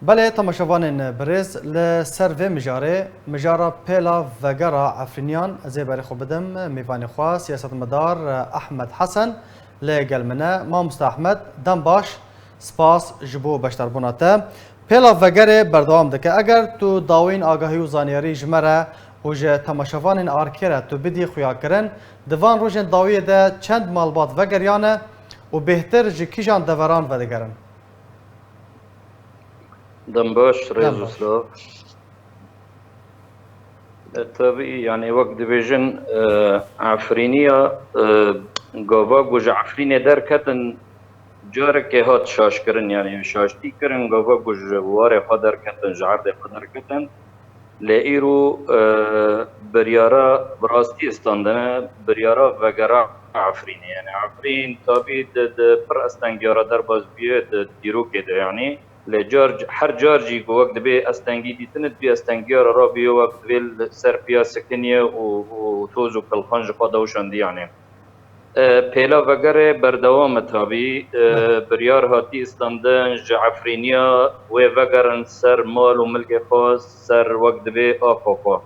بله تماشاوان برز لسر مجارة پیلا وگرا عفرینیان از باری خوب بدم میوانی خواه سیاست مدار احمد حسن لگل منه مامست احمد دم باش سپاس جبو بشتر بوناته پیلا وگر بردوام دکه اگر تو داوین آگاهی و زانیاری جمره و جه تماشاوان آرکره تو بدی خویا کرن دوان روژن داویه ده چند مالبات وگریانه و بهتر جه کیجان دوران ودگرن دنباش دم باش ريزوسلاف طبيعي يعني وقت ديفيجن عفرينية قوبا جوج عفرينية در كتن جارك هات شاش كرن يعني شاشتي كرن قوبا جوج واري قدر كتن جعرد قدر كتن لإيرو بريارا براستي استاندنا بريارا وغرا عفريني يعني عفرين طبيعي پر استنگيارا در باز بيه ديرو كده يعني لجارج هر جارجي کو وقت به استنگی دیتنت بی استنگیار را بی وقت ویل سر پیا سکنیه و توز و کلخانج قدوشان دی يعني پیلا وگره بردوام تابی بریار هاتی استاندن جعفرینیا و وگرن سر مال و ملک خاص سر وقت به آفاقا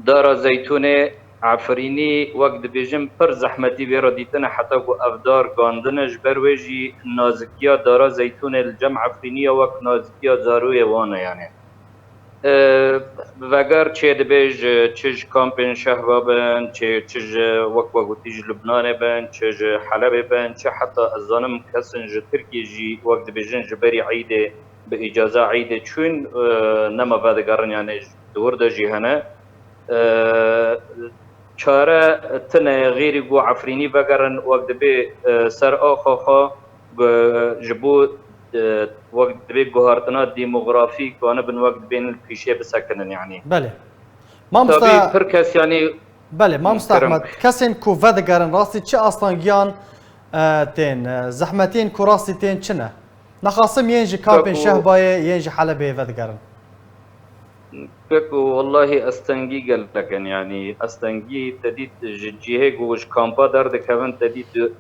دارا زيتونة عفريني وقت بيجم پر زحمتي بيرا ديتنا حتى افدار گاندنش برويجي نازكيا دارا زيتونة الجمع عفرينية وقت نازكيا زاروية وانا يعني وگر چه دبیج چج کامپین شهر بن چج وقت تیج لبنان بن چج حلب بن چه حتی الظالم کسن ج ترکی جی وقت بيجن جبري عيده بإجازة عيده چون نما بعد قرن يعني دور ده جهنه چاره تنه غیری گو عفرینی بگرن وقت به سر آخا جبو وقت به گوهرتنا دیموغرافی کانه بن وقت بین الپیشه بسکنن يعني بله ما طبيعي مستا پرکس يعني بله ما مستا احمد کسین کو ودگرن راستی چه آستانگیان تین زحمتین کو راستی تین چنه نخاصم ينجي كامبين شهباية ينجي حلبة ودقرن بكو والله استنجي قال لك يعني استنجي تديت جهه وش كامبا در دكان تديت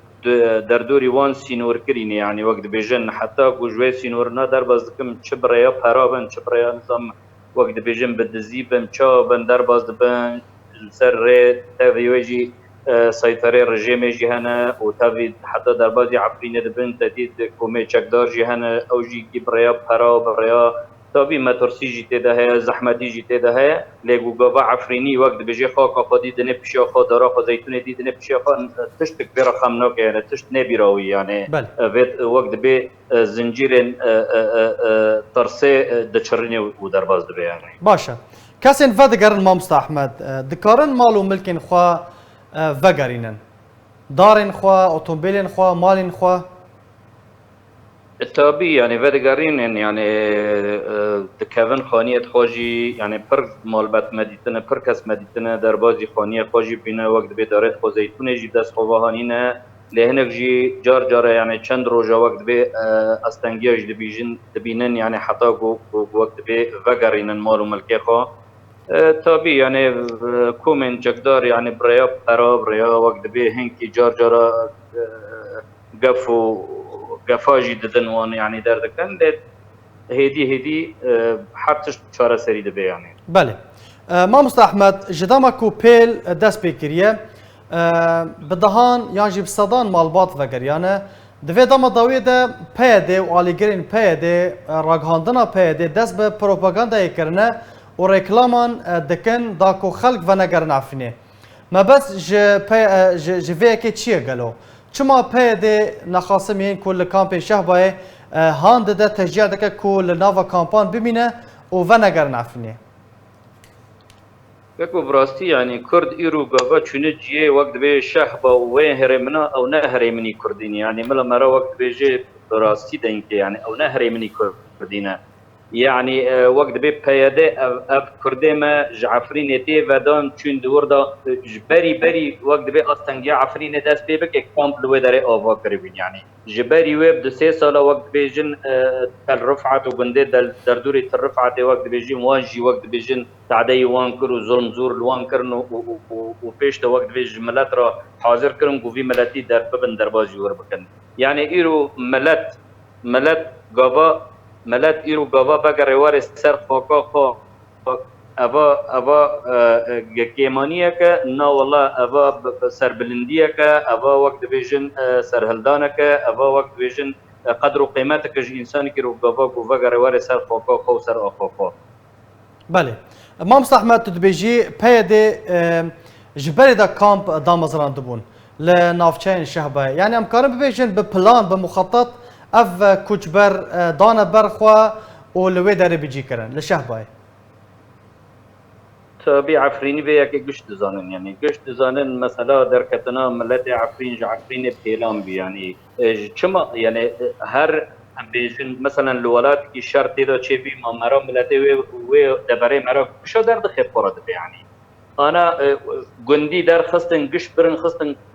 دردوري وان سينور كريني يعني وقت بيجن حتى جوي سينور نادر بازكم شبريا بارابن شبريا نظام وقت بيجن بدزيبن تشابن در باز بن سر تافي ويجي سيطرة رجيم جهنا وتافي حتى در بازي عفرين دبن تديت كومي تشكدار جهنا او جي كبريا بارابريا طبي ما ترسي جيتي ده هي زحمتي جيتي ده هي لغو غبا عفريني وقت بيجي خاقا قدي دني بشي خا دارا خا زيتون دي دني بشي خا تشت كبيره خمناك يعني تشت نبيراوي يعني وقت بي زنجير ترسي دچرني ودرباز دبي يعني باشا كاسين فدقرن مامست احمد دكارن مالو ملكن خوا فقرينن دارن خوا اوتومبيلن خوا مالن خوا طبيعي يعني فدقارين يعني دكافن خانية خاجي يعني پر مالبات مديتنا پر كس مديتنا دربازي خانية خاجي بينا وقت بدارت خو زيتون جي دست خوهانينا لهنك جي جار جار يعني چند روجا وقت بي استنگياج دبينن يعني حتى وقت بي فقرينن مالو ملكي خو طبيعي يعني كومن جقدار يعني بريا برا بريا وقت بي هنكي جار جار قفو قفاجي ددن وان يعني در دكان هدي حرتش شارع سري دبي يعني بله ما مست احمد جداما کو پیل دست بکریه بدهان یانجی بصدان مالبات وگریانه دوی داما داوی ده پیده و آلیگرین پیده راگهاندنا پیده دست به پروپاگاندا کرنه و رکلامان دکن دا کو خلق و نگرن عفنه ما بس جوی که چیه گلو چما پیده نخاسم این کل کامپین شهبای هاند ده تشجیع دکه کل ناوا کامپان ببینه و نگرن عفنه بكو براستي يعني كرد إيرو قابا چونه جيه وقت بي شهبا وين هرمنا أو نه هرمني كردين يعني ملا مرا وقت بيجي براستي دينك يعني أو نه هرمني كردين يعني وقت بي بياده اف كرده ما جعفرين تي ودان چون دوردا جبري وقت بي استنگي عفرين دست بي بك كامب لو داري اوفا كربين يعني جبري ويب د 3 سال وقت بيجن تل رفعت وبنده در دوري تل رفعت وقت بيجي واجي وقت بيجن تعدي وان كرو ظلم زور لوان كرنو وبيش وقت بيج ملات را حاضر كرم قوي ملاتي در ببن دربازي ور بكن يعني ايرو ملات غابا ملت ایرو گاوا بگر وار سر خاکا خو اوا گیمانیه که نه والله اوا سربلندیه که اوا وقت بیژن سرهلدانه که اوا وقت بیژن قدر و قیمت که انسانی که رو گاوا گو بگر وار سر خاکا خو سر آخاکا. بله مامۆستا ئەحمەد تو دبێژی پێدێ ji berê de kamp damezran dibûn li navçeyên Şehbayê yani em karin bibêjin bi plan bi muxetat ev koçber dane ber xwe û li wê derê bicîkirin li Şehbayê. Tabii Afrinî vê yekê giş dizanin yani giş dizanin mesela derketina milletê Afrin ji Afrinê pêlan bî yani çima yani her bêjin mesela li welatekî şer têda çêbî mera milletê wê deverê mera kişa derdixê xwe dibe yani. Ana gundî derxistin giş birin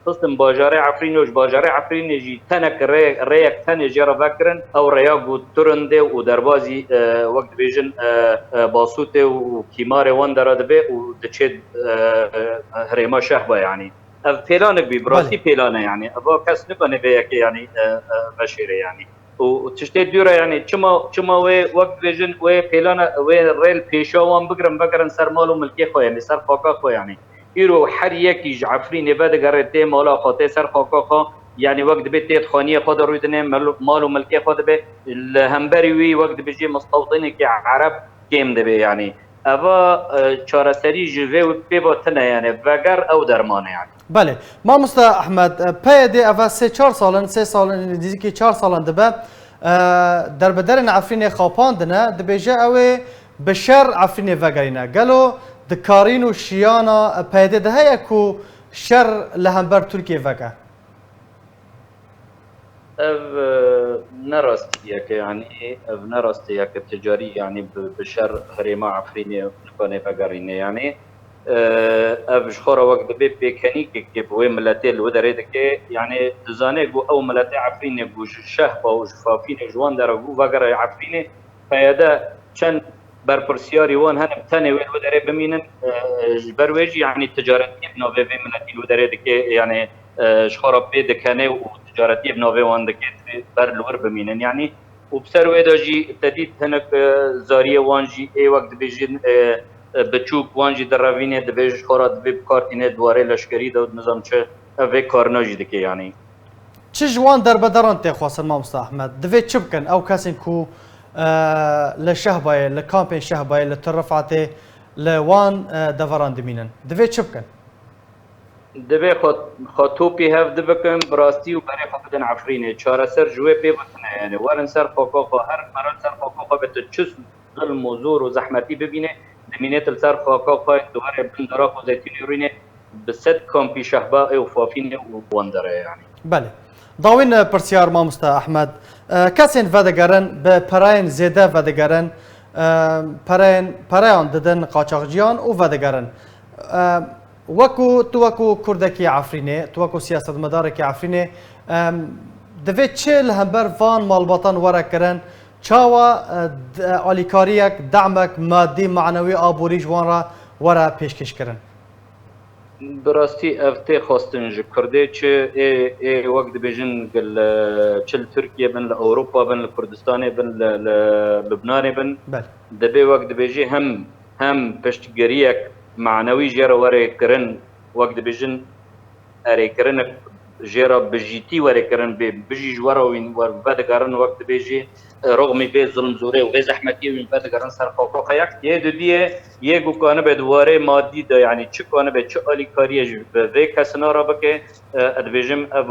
xistin bajarê Afrînê ji bajarê Afrînê jî tenek rêyek tenê jê re vekirin ew rêya Turindê û derbasî wek dibêjin Basûtê û Kîmarê wan dera dibe û diçe herêma Şehba yani. Ev pêlanek bî, bi rastî pêlan e yani. Eva kes nikane vê yekê yani veşêre yani. û tiştê dûre yani çima wê wek dibêjin wê pêlana wê rêl pêşa wan bigirin vekirin ser mal û milkê xwe yani ser xaka xwe yani. Îro her yekî ji Efrînê vedigere tê mala xwe tê ser xaka xwe yani wek dibe tê xaniyê xwe de rû dine mal û milkê xwe dibe li hemberî wî wek dibêjî mistewtinekî Ereb kêm dibe yani. Eva çareserî ji vê pêva tune yani veger ew derman e yani. Belê Mamosta Ehmed peyê ev 3-4 salin 3 salin dîzikî 4 salin dibe derbederên Efrînê xapandine dibêje ew ê bi şer Efrînê vegerîne gelo dikarîn û şiyana peyê de heye ku şer li hember Tirkiye veke. Ev nerastiyeke yani ev nerastiyeke ticarî yani bi şer herêma Efrînê dikane vegerîne yani. ev ji xwe re wek dibe pêkenîkekê bi wê milletê li wê derê dike yani dizane got ew milletê Efrînê got ji Şehba û ji Fafînê ji wan dere got vegere Efrînê peye de çend berpirsyarî wan hene bi tenê wê li wê derê bimînin ji ber wê jî yani ticaretiyê bi navê vê milletî li wê derê dike yani ji xwe re pê dikene û ticaretiyê bi navê wan dike ber li wir bimînin yani û bi ser wê de jî tedît hinek zariyê wan jî ê wek dibêjin biçûk wan jî derevînê dibe ji xwe re dibe bikartîne dwarê leşkerî de nizam çi ev vê karina jî dike yani. Çi ji wan derbederan tê xwastin Mamosta Ehmed divê çi bikin ew kesên ku li Şehbayê li kampên Şehbayê li Tirrifetê li wan deveran dimînin divê çi bikin? Divê xwe hev dibikin bi rastî û berê xwe bidin Efrînê çareser ji wê pê bikine yani werin ser xaka xwe her meran ser xaka xwe bete çi zilm û zor û zehmetî bibîne dimîne til ser xaka xwe duwarê bin dara xwe zeytûnî rûnê bi sed kampî Şehbayê û Fafînê û wan dere yani. Belê dawîn pirsyar Mamosta Ehmed kesên vedigerin bi pereyên zêde vedigerin pereyan didin qaçaxciyan û vedigerin wekû tu wekû Kurdekî Efrînê tu wekû siyasetmedarekî Efrînê divê çi li hember van malbatan were kirin çawa alîkariyek demek maddî manewî aborî ji wan re were pêşkêş kirin. Bi rastî ev tê xwastin ji Kurdê çi ê wek dibêjin çi li Tirkiye bin li Ewropa bin li Kurdistanê bin li Lubnanê bin divê wek dibêjî hem piştgeriyek manewî jê re werê kirin wek dibêjin erêkirinek jê re bijîtî werê kirin bijî ji were wîn vedigerin wek dibêjî rogmî vê zilm zorê û vê zehmetiyê wîn vedigerin ser xaka yek yê didiyê yê gukane be dwarê maddî de yani çi kane be çi alîkariyê ji vê kesina re bike dibêjim ev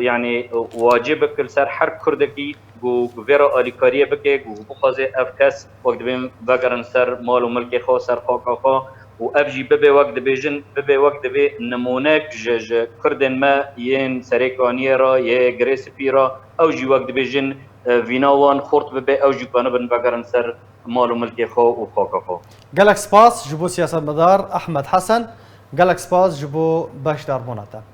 yani wacib bikir ser her Kurdekî û vê re alîkariyê bike û bixwaze ev kes wek dibên vegerin ser mal û milkê xwe ser xaka xwe û ev jî bibe wek dibêjin bibe wek divê nimonek ji Kurdên me yên serêkaniyê re yê girêsipî re ew jî wek dibêjin vîna wan xort bibe ew jî kane bin vegerin ser mal û milkê xwe û xaka xwe. Gelek spas ji bo siyasetmedar Ehmed Hesen gelek spas ji bo beşdarbûna te.